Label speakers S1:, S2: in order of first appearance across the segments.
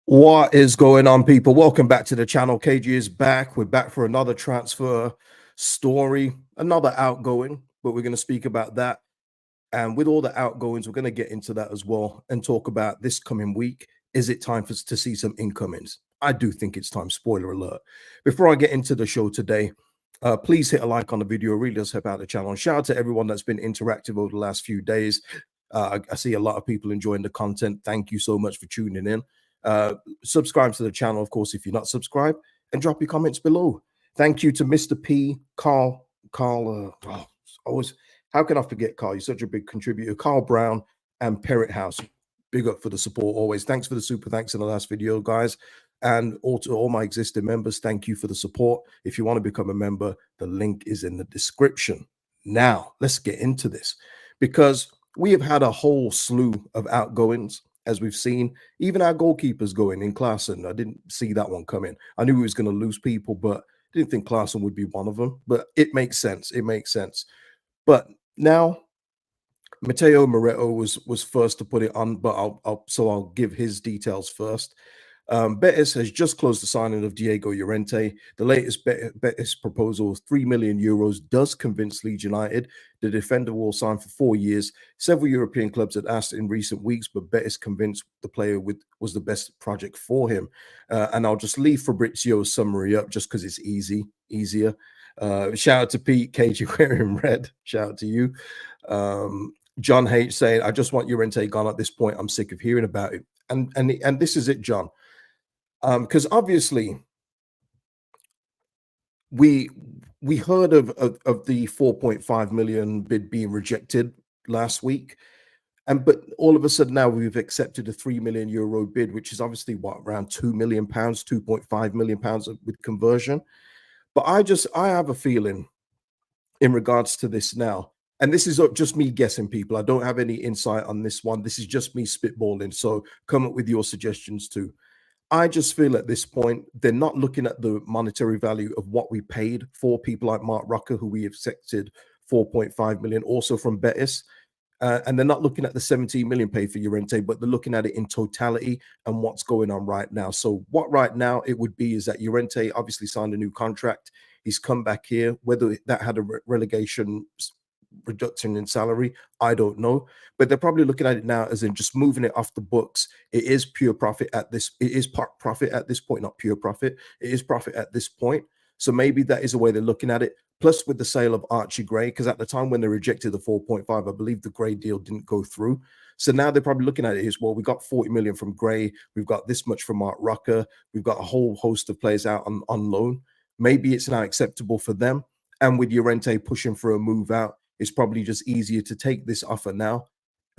S1: What is going on, people? Welcome back to the channel. KG is back. We're back for another transfer story, another outgoing, but we're going to speak about that. And with all the outgoings, we're going to get into that as well and talk about this coming week. Is it time for us to see some incomings? I do think it's time. Spoiler alert. Before I get into the show today, please hit a like on the video. It really does help out the channel. And shout out to everyone that's been interactive over the last few days. I see a lot of people enjoying the content. Thank you so much for tuning in. Subscribe to the channel, of course, if you're not subscribed, and drop your comments below. Thank you to Mr. P, Carl, always, how can I forget Carl? You're such a big contributor. Carl Brown and Parrot House. Big up for the support always. Thanks for the super thanks in the last video, guys. And all to all my existing members, thank you for the support. If you want to become a member, the link is in the description. Now, let's get into this because we have had a whole slew of outgoings, as we've seen. Even our goalkeepers going in Klaesson. I didn't see that one coming. I knew he was going to lose people, but didn't think Klaesson would be one of them. But it makes sense. It makes sense. But now Matteo Moretto was first to put it on, but I'll give his details first. Betis has just closed the signing of Diego Llorente. The latest Betis proposal of €3 million does convince Leeds United. The defender will sign for 4 years. Several European clubs had asked in recent weeks, but Betis convinced the player was the best project for him. And I'll just leave Fabrizio's summary up just because it's easier. Shout out to Pete, KG wearing red. Shout out to you. John H saying, I just want Llorente gone at this point. I'm sick of hearing about it. And this is it, John. Because obviously we heard of the 4.5 million bid being rejected last week, but all of a sudden now we've accepted a €3 million bid, which is obviously what, around £2 million, £2.5 million with conversion. But I have a feeling in regards to this now, and this is just me guessing, people. I don't have any insight on this one. This is just me spitballing. So come up with your suggestions too. I just feel at this point, they're not looking at the monetary value of what we paid for people like Mark Roca, who we accepted 4.5 million, also from Betis. And they're not looking at the 17 million paid for Llorente, but they're looking at it in totality and what's going on right now. So what right now it would be is that Llorente obviously signed a new contract. He's come back here. Whether that had a relegation reduction in salary, I don't know, but they're probably looking at it now as in just moving it off the books. It is pure profit at this. It is profit at this point, not pure profit. It is profit at this point. So maybe that is a way they're looking at it. Plus, with the sale of Archie Gray, because at the time when they rejected the 4.5, I believe the Gray deal didn't go through. So now they're probably looking at it as, well, we got 40 million from Gray. We've got this much from Mark Roca. We've got a whole host of players out on loan. Maybe it's now acceptable for them. And with Llorente pushing for a move out, it's probably just easier to take this offer now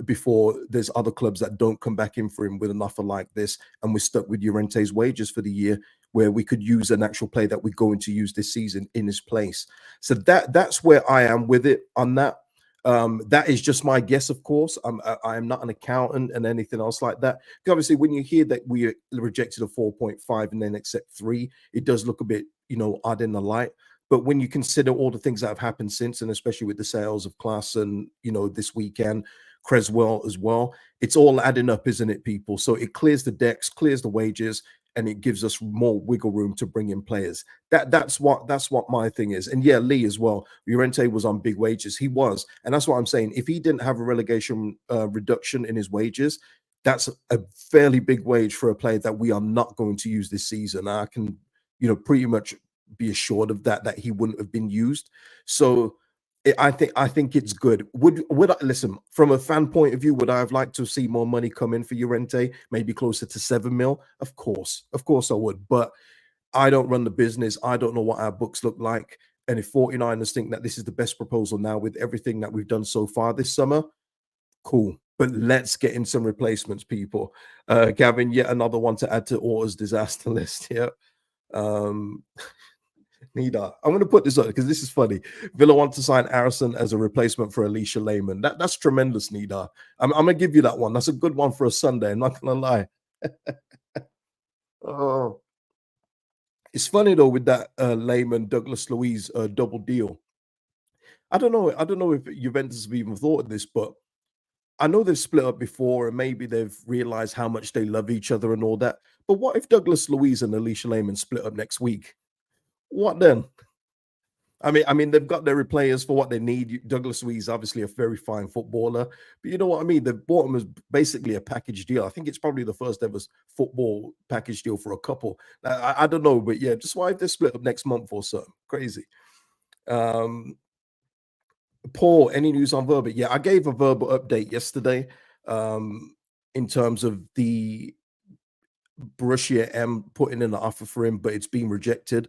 S1: before there's other clubs that don't come back in for him with an offer like this, and we're stuck with Llorente's wages for the year, where we could use an actual player that we're going to use this season in his place. So that's where I am with it on that. That is just my guess, of course. I am not an accountant and anything else like that. Because obviously, when you hear that we rejected a 4.5 and then accept 3, it does look a bit, odd in the light. But when you consider all the things that have happened since, and especially with the sales of Klaesson, this weekend, Cresswell as well, it's all adding up, isn't it, people? So it clears the decks, clears the wages, and it gives us more wiggle room to bring in players. That's what my thing is. And yeah, Lee as well. Llorente was on big wages. He was. And that's what I'm saying. If he didn't have a relegation reduction in his wages, that's a fairly big wage for a player that we are not going to use this season. I can, pretty much be assured of that he wouldn't have been used. So I think it's good. Would I listen, from a fan point of view, would I have liked to see more money come in for Llorente, maybe closer to 7 mil? Of course I would, but I don't run the business. I don't know what our books look like. And if 49ers think that this is the best proposal now with everything that we've done so far this summer, cool. But let's get in some replacements, people. Gavin, yet another one to add to Orta's disaster list. Yeah. Neither. I'm going to put this up because this is funny. Villa want to sign Arison as a replacement for Alicia Lehman. That's tremendous, Nida. I'm going to give you that one. That's a good one for a Sunday. I'm not going to lie. Oh, it's funny though with that Lehman Douglas Luiz double deal. I don't know if Juventus have even thought of this, but I know they've split up before, and maybe they've realized how much they love each other and all that. But what if Douglas Luiz and Alicia Lehman split up next week? What then? I mean, they've got their players for what they need. Douglas Luiz, obviously a very fine footballer, but you know what I mean. They've bought him as basically a package deal. I think it's probably the first ever football package deal for a couple. I don't know, but yeah, just why if they split up next month or so? Crazy. Um, Paul, any news on Verbal? Yeah, I gave a verbal update yesterday um, in terms of the Borussia M putting in an offer for him, but it's been rejected.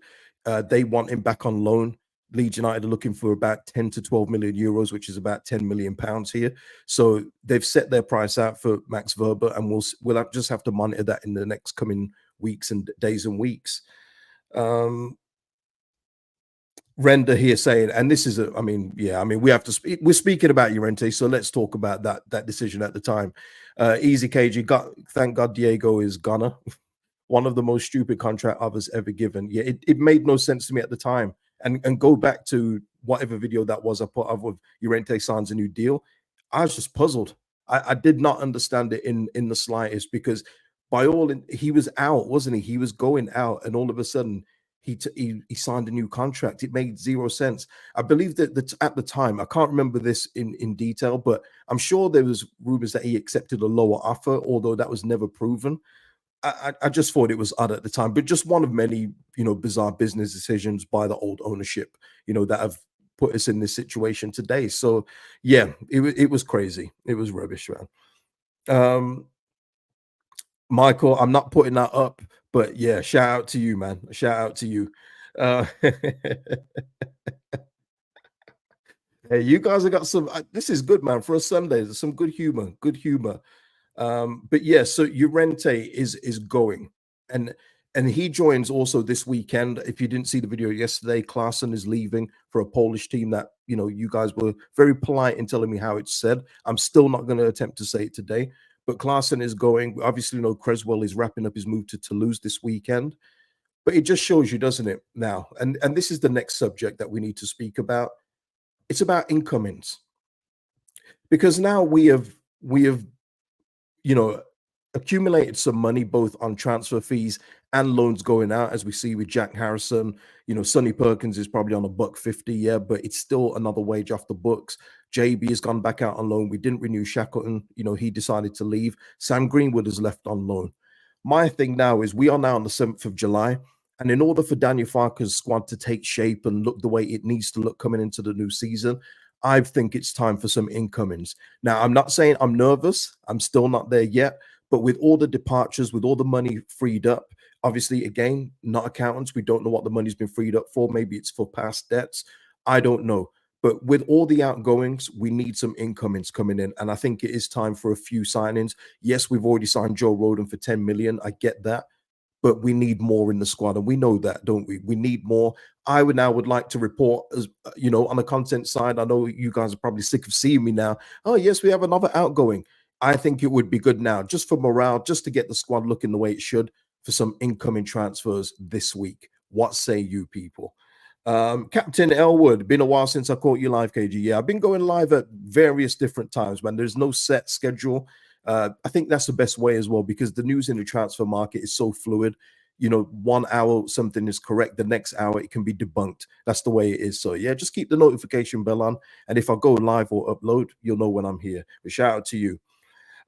S1: They want him back on loan. Leeds United are looking for about 10 to 12 million euros, which is about 10 million pounds here. So they've set their price out for Max Verber, and just have to monitor that in the next coming weeks and days and weeks. Renda here saying, and this is I mean, yeah, I mean, we have to speak. We're speaking about Llorente, so let's talk about that decision at the time. Easy KG, thank God Diego is gonna. One of the most stupid contract offers ever given. Yeah, it made no sense to me at the time. And go back to whatever video that was I put up with Llorente signs a new deal. I was just puzzled. I did not understand it in the slightest because he was out, wasn't he? He was going out, and all of a sudden he signed a new contract. It made zero sense. I believe that at the time, I can't remember this in detail, but I'm sure there was rumors that he accepted a lower offer, although that was never proven. I just thought it was odd at the time, but just one of many, bizarre business decisions by the old ownership, that have put us in this situation today. So, yeah, it was crazy. It was rubbish, man. Um, Michael, I'm not putting that up, but yeah, shout out to you, man. Shout out to you. Hey, you guys have got some. This is good, man. For a Sunday, there's some good humor. Good humor. But yeah, so Llorente is going, and he joins also this weekend. If you didn't see the video yesterday, Klaesson is leaving for a Polish team that you guys were very polite in telling me how it's said. I'm still not going to attempt to say it today, but Klaesson is going. We obviously, Cresswell is wrapping up his move to Toulouse this weekend. But it just shows you, doesn't it? Now, and this is the next subject that we need to speak about. It's about incomings because now we have you know, accumulated some money both on transfer fees and loans going out, as we see with Jack Harrison. Sonny Perkins is probably on a $1.50, yeah, but it's still another wage off the books. JB has gone back out on loan. We didn't renew Shackleton. He decided to leave. Sam Greenwood is left on loan. My thing now is we are now on the 7th of July. And in order for Daniel Farke's squad to take shape and look the way it needs to look coming into the new season, I think it's time for some incomings. Now, I'm not saying I'm nervous. I'm still not there yet. But with all the departures, with all the money freed up, obviously, again, not accountants. We don't know what the money's been freed up for. Maybe it's for past debts. I don't know. But with all the outgoings, we need some incomings coming in. And I think it is time for a few signings. Yes, we've already signed Joe Roden for 10 million. I get that. But we need more in the squad, and we know that, don't we? We need more. I would like to report, as on the content side. I know you guys are probably sick of seeing me now. Oh yes, we have another outgoing. I think it would be good now, just for morale, just to get the squad looking the way it should, for some incoming transfers this week. What say you people? Captain Elwood, been a while since I caught you live, KG. Yeah, I've been going live at various different times, man. There's no set schedule. I think that's the best way as well, because the news in the transfer market is so fluid. 1 hour something is correct, the next hour it can be debunked. That's the way it is. So yeah, just keep the notification bell on, and if I go live or upload, you'll know when I'm here. But shout out to you.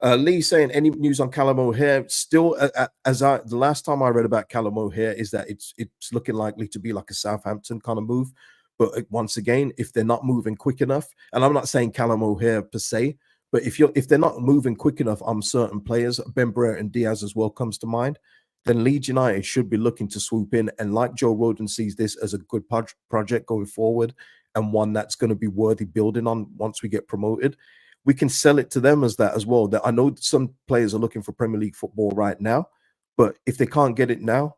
S1: Lee saying, any news on Callum O'Hare? Still, the last time I read about Callum O'Hare is that it's looking likely to be like a Southampton kind of move. But once again, if they're not moving quick enough, and I'm not saying Callum O'Hare per se, but if they're not moving quick enough on certain players, Ben Brereton and Diaz as well comes to mind, then Leeds United should be looking to swoop in. And like Joe Roden sees this as a good project going forward, and one that's going to be worthy building on once we get promoted, we can sell it to them as that as well. That I know some players are looking for Premier League football right now, but if they can't get it now,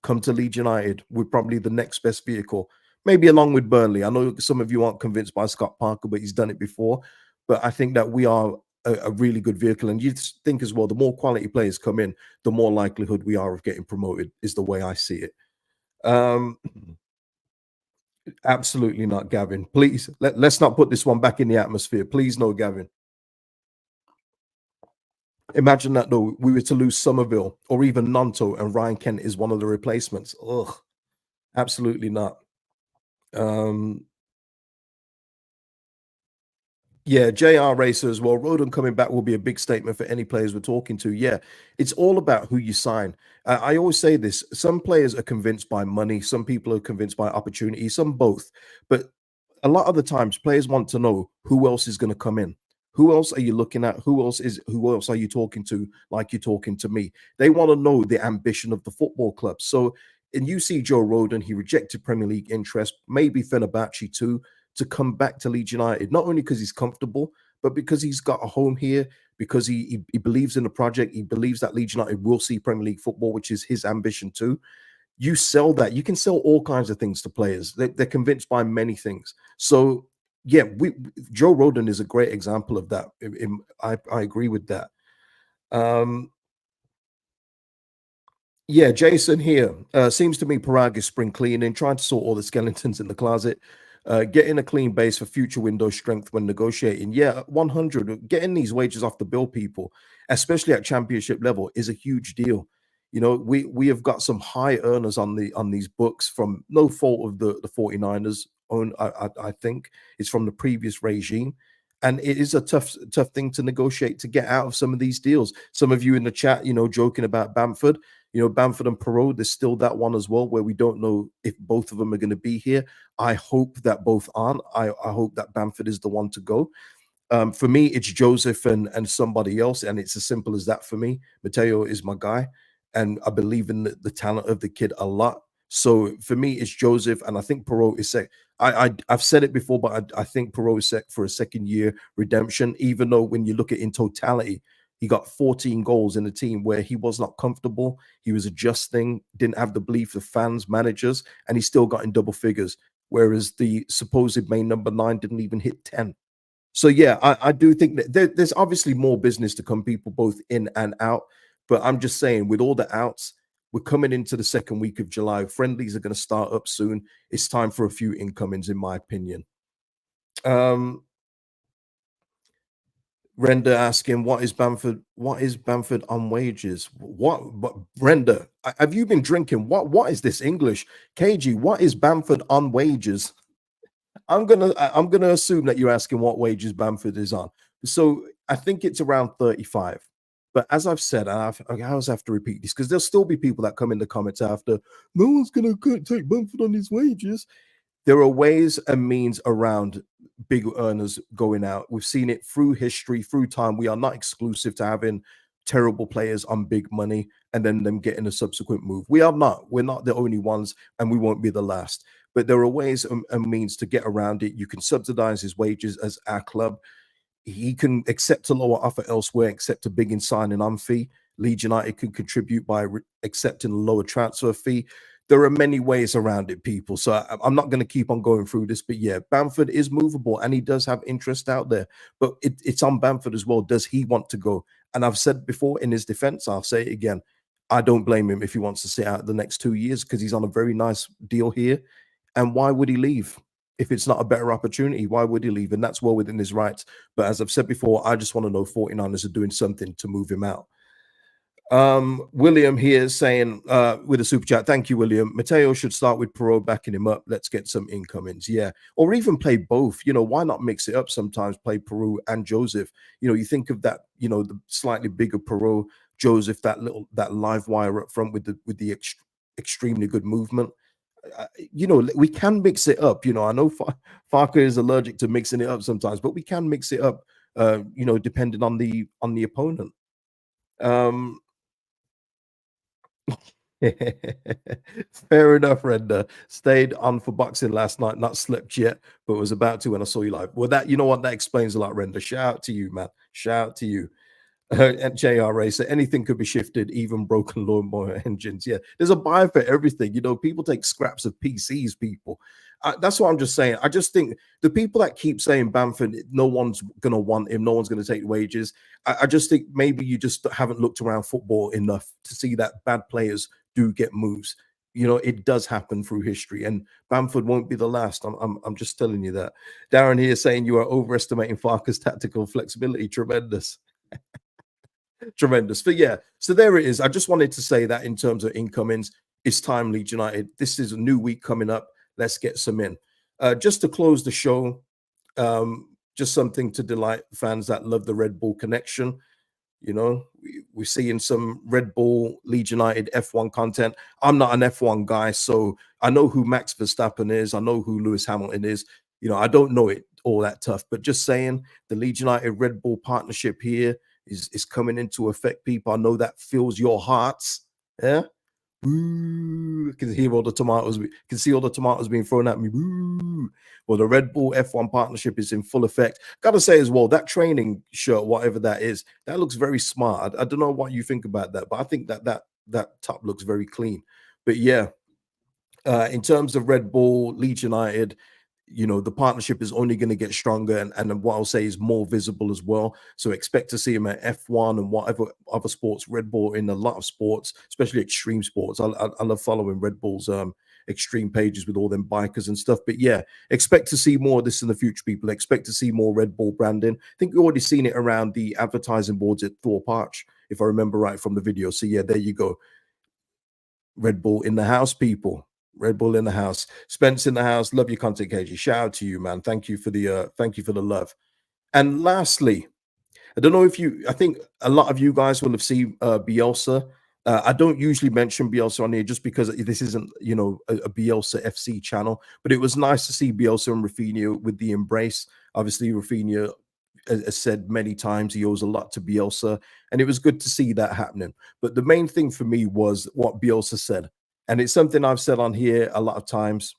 S1: come to Leeds United. We're probably the next best vehicle, maybe along with Burnley. I know some of you aren't convinced by Scott Parker, but he's done it before. But I think that we are a really good vehicle. And you think as well, the more quality players come in, the more likelihood we are of getting promoted, is the way I see it. Absolutely not, Gavin. Please, let's not put this one back in the atmosphere. Please, no, Gavin. Imagine that though, we were to lose Somerville or even Nanto and Ryan Kent is one of the replacements. Ugh, absolutely not. Um, Yeah, JR Racer as well. Roden coming back will be a big statement for any players we're talking to. Yeah, it's all about who you sign. I always say this: some players are convinced by money, some people are convinced by opportunity, some both. But a lot of the times, players want to know who else is going to come in. Who else are you looking at? Who else are you talking to? Like you're talking to me. They want to know the ambition of the football club. So, and you see Joe Roden, he rejected Premier League interest, maybe Fenerbahce too to come back to Leeds United, not only because he's comfortable, but because he's got a home here, because he believes in the project. He believes that Leeds United will see Premier League football, which is his ambition too. You sell that. You can sell all kinds of things to players. They're convinced by many things. So, yeah, Joe Roden is a great example of that. I agree with that. Um, Yeah, Jason here. Seems to me Parag is spring cleaning, trying to sort all the skeletons in the closet, getting a clean base for future window strength when negotiating. Yeah, 100. Getting these wages off the bill, people, especially at championship level, is a huge deal. You know, we have got some high earners on these books from no fault of the 49ers own. I think it's from the previous regime. And it is a tough thing to negotiate to get out of some of these deals. Some of you in the chat, joking about Bamford. Bamford and Perot, there's still that one as well where we don't know if both of them are going to be here. I hope that both aren't. I hope that Bamford is the one to go. For me, it's Joseph and somebody else, and it's as simple as that for me. Mateo is my guy, and I believe in the talent of the kid a lot. So for me, it's Joseph, and I think Perot is set. I've said it before, but I think Perot is set for a second year redemption. Even though when you look at in totality, he got 14 goals in a team where he was not comfortable. He was adjusting, didn't have the belief of fans, managers, and he still got in double figures. Whereas the supposed main number 9 didn't even hit 10. So yeah, I do think that there's obviously more business to come, people both in and out. But I'm just saying, with all the outs, we're coming into the second week of July. Friendlies are going to start up soon. It's time for a few incomings, in my opinion. Um, Renda asking, What is Bamford on wages? What Renda? Have you been drinking? What is this English? KG, what is Bamford on wages? I'm gonna assume that you're asking what wages Bamford is on. So I think it's around 35. But as I've said, and I always have to repeat this because there'll still be people that come in the comments after, no one's gonna take Bamford on his wages. There are ways and means around big earners going out. We've seen it through history, through time. We are not exclusive to having terrible players on big money and then them getting a subsequent move. We are not. We're not the only ones, and we won't be the last. But there are ways and means to get around it. You can subsidize his wages as our club. He can accept a lower offer elsewhere, accept a big in signing on fee. Leeds United can contribute by accepting a lower transfer fee. There are many ways around it, people. So I'm not going to keep on going through this, but yeah, Bamford is movable and he does have interest out there. But it's on Bamford as well. Does he want to go? And I've said before in his defense, I'll say it again. I don't blame him if he wants to sit out the next 2 years because he's on a very nice deal here. And why would he leave? If it's not a better opportunity, why would he leave? And that's well within his rights. But as I've said before, I just want to know 49ers are doing something to move him out. William here is saying with a super chat, thank you, William. Mateo should start with Perot backing him up. Let's get some incomings. Yeah. Or even play both. Why not mix it up sometimes? Play Perot and Joseph. You think of that, the slightly bigger Perot, Joseph, that live wire up front with the extremely good movement. We can mix it up. I know Farke is allergic to mixing it up sometimes, but we can mix it up. Depending on the opponent. Um, Fair enough, Renda. Stayed on for boxing last night, not slept yet, but was about to when I saw you live. Well, you know what? That explains a lot, Renda. Shout out to you, man. Shout out to you. At JR Racer, anything could be shifted, even broken lawnmower engines. Yeah, there's a buyer for everything. People take scraps of PCs, people. That's what I'm just saying. I just think the people that keep saying Bamford, no one's going to want him, no one's going to take wages. I just think maybe you just haven't looked around football enough to see that bad players do get moves. It does happen through history, and Bamford won't be the last. I'm just telling you that. Darren here saying you are overestimating Farker's tactical flexibility. Tremendous. Tremendous. But yeah, so there it is. I just wanted to say that in terms of incomings, it's time, Leeds United. This is a new week coming up. Let's get some in. Just to close the show, just something to delight fans that love the Red Bull connection. You know, we're seeing some Red Bull Leeds United F1 content. I'm not an F1 guy, so I know who Max Verstappen is. I know who Lewis Hamilton is. You know, I don't know it all that tough, but just saying the Leeds United Red Bull partnership here is coming into effect, people. I know that fills your hearts. Yeah. Woo! Can hear all the tomatoes. Can see all the tomatoes being thrown at me. Woo! Well, the Red Bull F1 partnership is in full effect. Got to say as well, that training shirt, whatever that is, that looks very smart. I don't know what you think about that, but I think that top looks very clean. But yeah, in terms of Red Bull, Leeds United, you know, the partnership is only going to get stronger, and what I'll say is more visible as well. So expect to see him at F1 and whatever other sports. Red Bull in a lot of sports, especially extreme sports. I love following Red Bull's extreme pages with all them bikers and stuff. But yeah, expect to see more of this in the future, people. Expect to see more Red Bull branding. I think we've already seen it around the advertising boards at Thorpe Arch, if I remember right from the video. So yeah, there you go. Red Bull in the house, people. Red Bull in the house. Spence in the house. Love your content, KG. Shout out to you, man. Thank you for the love. And lastly, I don't know if you, I think a lot of you guys will have seen Bielsa. I don't usually mention Bielsa on here just because this isn't, you know, a Bielsa FC channel, but it was nice to see Bielsa and Rafinha with the embrace. Obviously, Rafinha has said many times he owes a lot to Bielsa, and it was good to see that happening. But the main thing for me was what Bielsa said, and it's something I've said on here a lot of times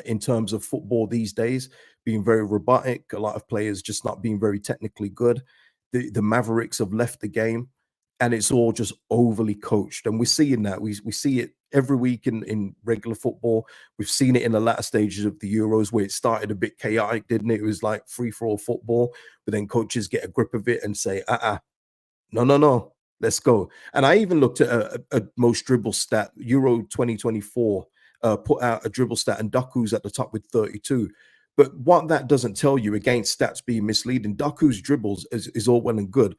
S1: in terms of football these days, being very robotic, a lot of players just not being very technically good. The Mavericks have left the game, and it's all just overly coached. And we're seeing that. We see it every week in regular football. We've seen it in the latter stages of the Euros where it started a bit chaotic, didn't it? It was like free for all football, but then coaches get a grip of it and say, no, no, no, let's go. And I even looked at a most dribble stat, Euro 2024, put out a dribble stat, and Doku's at the top with 32. But what that doesn't tell you, against stats being misleading, Doku's dribbles is all well and good.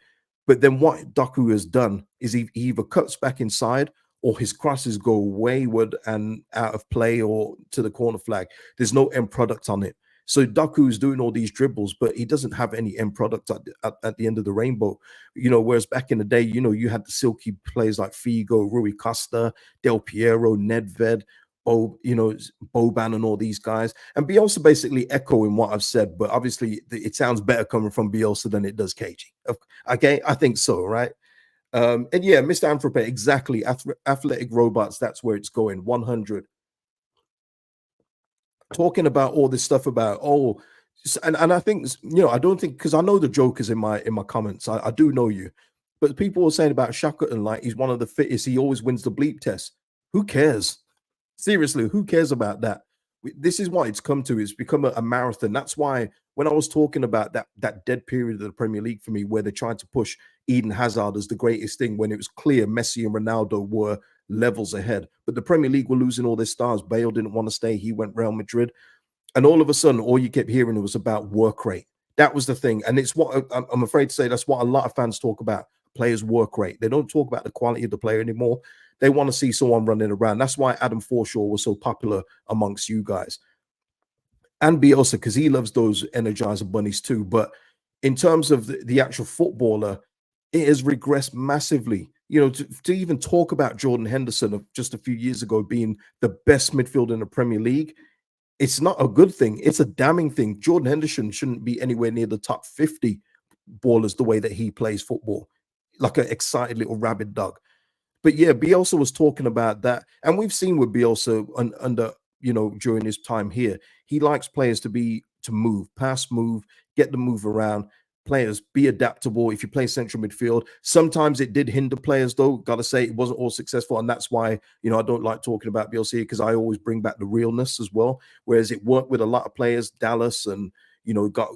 S1: But then what Doku has done is he either cuts back inside or his crosses go wayward and out of play or to the corner flag. There's no end product on it. So Doku's doing all these dribbles, but he doesn't have any end product at the end of the rainbow. You know, whereas back in the day, you know, you had the silky players like Figo, Rui Costa, Del Piero, Nedved, you know, Boban and all these guys. And Bielsa basically echoing what I've said, but obviously it sounds better coming from Bielsa than it does KG. Okay, I think so, right? And yeah, Mr. Anthrope, exactly. Athletic robots, that's where it's going. 100. Talking about all this stuff about and I think, you know, I don't think, because I know the jokers in my comments. I do know you, but people were saying about Shackleton like he's one of the fittest. He always wins the bleep test. Who cares? Seriously, who cares about that? This is what it's come to. It's become a marathon. That's why when I was talking about that dead period of the Premier League for me, where they tried to push Eden Hazard as the greatest thing, when it was clear Messi and Ronaldo were levels ahead, but the Premier League were losing all their stars. Bale didn't want to stay; he went Real Madrid, and all of a sudden, all you kept hearing was about work rate. That was the thing, and it's what I'm afraid to say. That's what a lot of fans talk about: players' work rate. They don't talk about the quality of the player anymore. They want to see someone running around. That's why Adam Forshaw was so popular amongst you guys. And Bielsa, because he loves those Energizer bunnies too. But in terms of the actual footballer, it has regressed massively. You know, to even talk about Jordan Henderson of just a few years ago being the best midfielder in the Premier League, it's not a good thing. It's a damning thing. Jordan Henderson shouldn't be anywhere near the top 50 ballers the way that he plays football, like an excited little rabid dog. But yeah, Bielsa was talking about that, and we've seen with Bielsa under, you know, during his time here, he likes players to move, pass, move, get the move around. Players be adaptable. If you play central midfield, sometimes it did hinder players, though. Got to say, it wasn't all successful, and that's why, you know, I don't like talking about Bielsa because I always bring back the realness as well. Whereas it worked with a lot of players, Dallas, and you know, got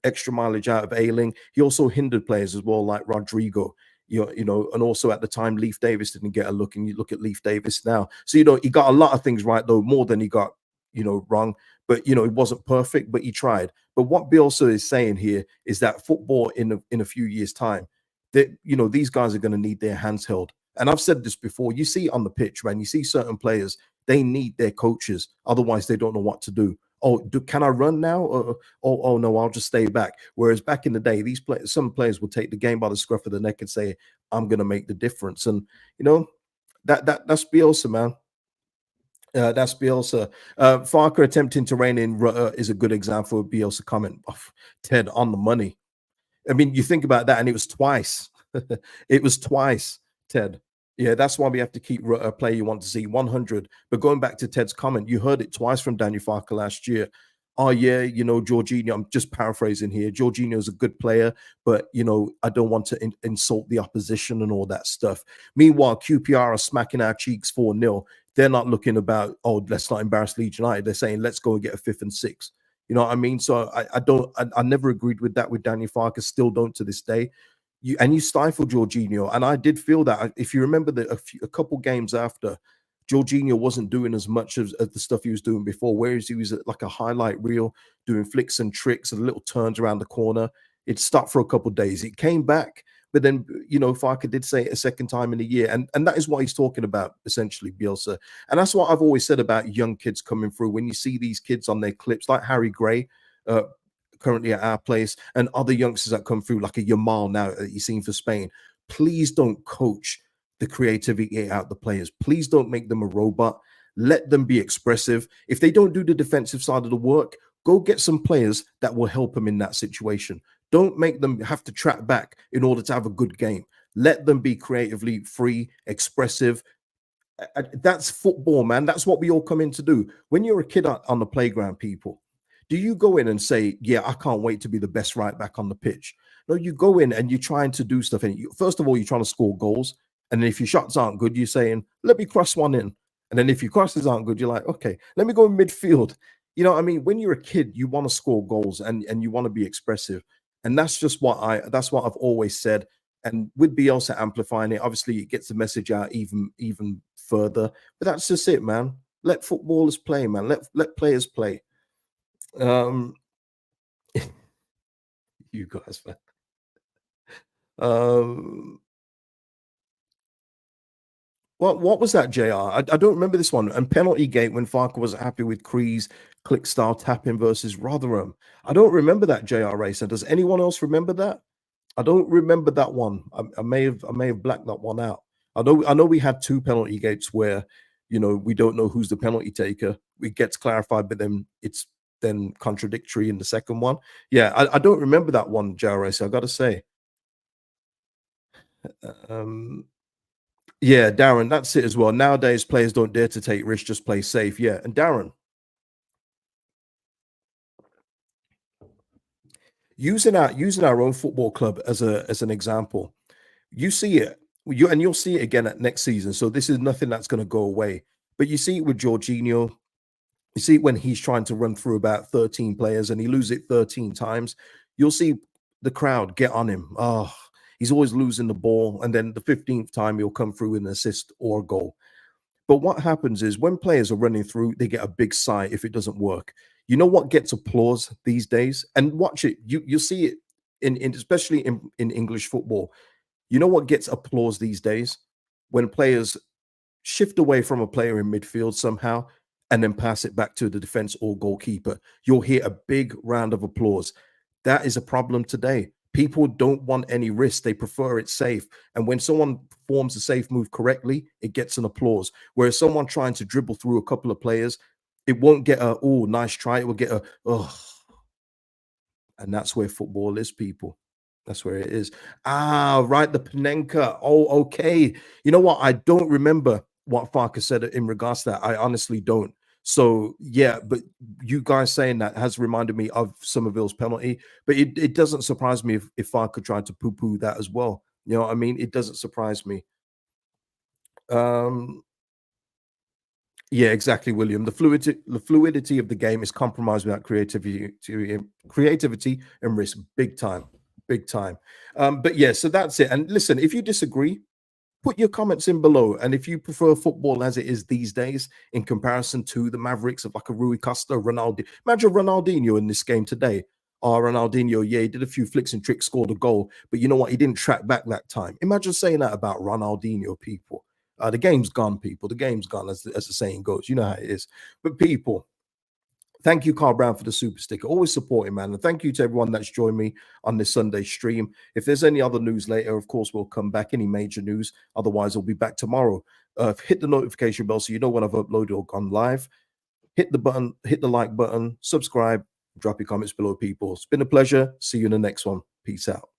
S1: extra mileage out of Ailing. He also hindered players as well, like Rodrigo. You know, and also at the time, Leif Davis didn't get a look, and you look at Leif Davis now. So, you know, he got a lot of things right, though, more than he got, you know, wrong. But, you know, it wasn't perfect, but he tried. But what Bielsa is saying here is that football in a few years' time, that, these guys are going to need their hands held. And I've said this before. You see on the pitch, man, you see certain players, they need their coaches. Otherwise, they don't know what to do. Oh, can I run now? Oh, no, I'll just stay back. Whereas back in the day, some players would take the game by the scruff of the neck and say, I'm going to make the difference. And, that's Bielsa, man. That's Bielsa. Farke attempting to rein in is a good example of Bielsa comment. Oh, Ted, on the money. I mean, you think about that, and it was twice. It was twice, Ted. Yeah, that's why we have to keep a player you want to see 100. But going back to Ted's comment, you heard it twice from Daniel Farke last year. Oh, yeah, Jorginho, I'm just paraphrasing here. Jorginho is a good player, but, I don't want to insult the opposition and all that stuff. Meanwhile, QPR are smacking our cheeks 4-0. They're not looking about, oh, let's not embarrass Leeds United. They're saying, let's go and get a 5th and 6th. You know what I mean? So I never agreed with that with Daniel Farke, still don't to this day. You stifle Jorginho, and I did feel that. If you remember that a couple games after, Jorginho wasn't doing as much of the stuff he was doing before, whereas he was like a highlight reel, doing flicks and tricks and little turns around the corner. It stopped for a couple of days. It came back, but then, Farke did say it a second time in a year, and that is what he's talking about, essentially, Bielsa. And that's what I've always said about young kids coming through. When you see these kids on their clips, like Harry Gray, currently at our place, and other youngsters that come through, like a Yamal now that you've seen for Spain, please don't coach the creativity out the players. Please don't make them a robot. Let them be expressive. If they don't do the defensive side of the work, go get some players that will help them in that situation. Don't make them have to track back in order to have a good game. Let them be creatively free, expressive. That's football, man. That's what we all come in to do. When you're a kid on the playground, people, do you go in and say, yeah, I can't wait to be the best right back on the pitch? No, you go in and you're trying to do stuff. And first of all, you're trying to score goals. And then if your shots aren't good, you're saying, let me cross one in. And then if your crosses aren't good, you're like, okay, let me go in midfield. You know what I mean? When you're a kid, you want to score goals and you want to be expressive. And that's what I've always said. And with Bielsa amplifying it, obviously it gets the message out even further. But that's just it, man. Let footballers play, man. Let players play. You guys, man. What was that, JR? I don't remember this one. And penalty gate when Farke wasn't happy with Cree's click style tapping versus Rotherham. I don't remember that, JR Racer. Does anyone else remember that? I don't remember that one. I may have blacked that one out. I know we had 2 penalty gates where we don't know who's the penalty taker. It gets clarified, but then it's then contradictory in the second one. Yeah, I don't remember that one, JR Racer. I got to say. Yeah, Darren, that's it as well. Nowadays, players don't dare to take risks, just play safe. Yeah, and Darren, using our own football club as an example, you see it, you'll see it again at next season. So this is nothing that's going to go away. But you see it with Jorginho. You see it when he's trying to run through about 13 players and he loses it 13 times. You'll see the crowd get on him. Oh, he's always losing the ball, and then the 15th time he'll come through with an assist or a goal. But what happens is when players are running through, they get a big sigh if it doesn't work. You know what gets applause these days? And watch it. You'll see it in especially in English football. You know what gets applause these days? When players shift away from a player in midfield somehow and then pass it back to the defense or goalkeeper. You'll hear a big round of applause. That is a problem today. People don't want any risk. They prefer it safe. And when someone performs a safe move correctly, it gets an applause. Whereas someone trying to dribble through a couple of players, it won't get a, oh, nice try. It will get a, oh. And that's where football is, people. That's where it is. Ah, right. The Panenka. Oh, okay. You know what? I don't remember what Farke said in regards to that. I honestly don't. So yeah, but you guys saying that has reminded me of Somerville's penalty. But it doesn't surprise me if Farke tried to poo-poo that as well. You know what I mean? It doesn't surprise me. Yeah, exactly, William. The fluidity of the game is compromised without creativity and risk. Big time, big time. But yeah, so that's it. And listen, if you disagree, put your comments in below. And if you prefer football as it is these days in comparison to the Mavericks of like a Rui Costa, Ronaldo, imagine Ronaldinho in this game today. Oh, Ronaldinho, yeah, he did a few flicks and tricks, scored a goal, but you know what? He didn't track back that time. Imagine saying that about Ronaldinho, people. The game's gone, people. The game's gone, as the saying goes. You know how it is. But people, thank you, Carl Brown, for the super sticker. Always supporting, man. And thank you to everyone that's joined me on this Sunday stream. If there's any other news later, of course, we'll come back. Any major news. Otherwise, we'll be back tomorrow. Hit the notification bell so you know when I've uploaded or gone live. Hit the button, hit the like button, subscribe, drop your comments below, people. It's been a pleasure. See you in the next one. Peace out.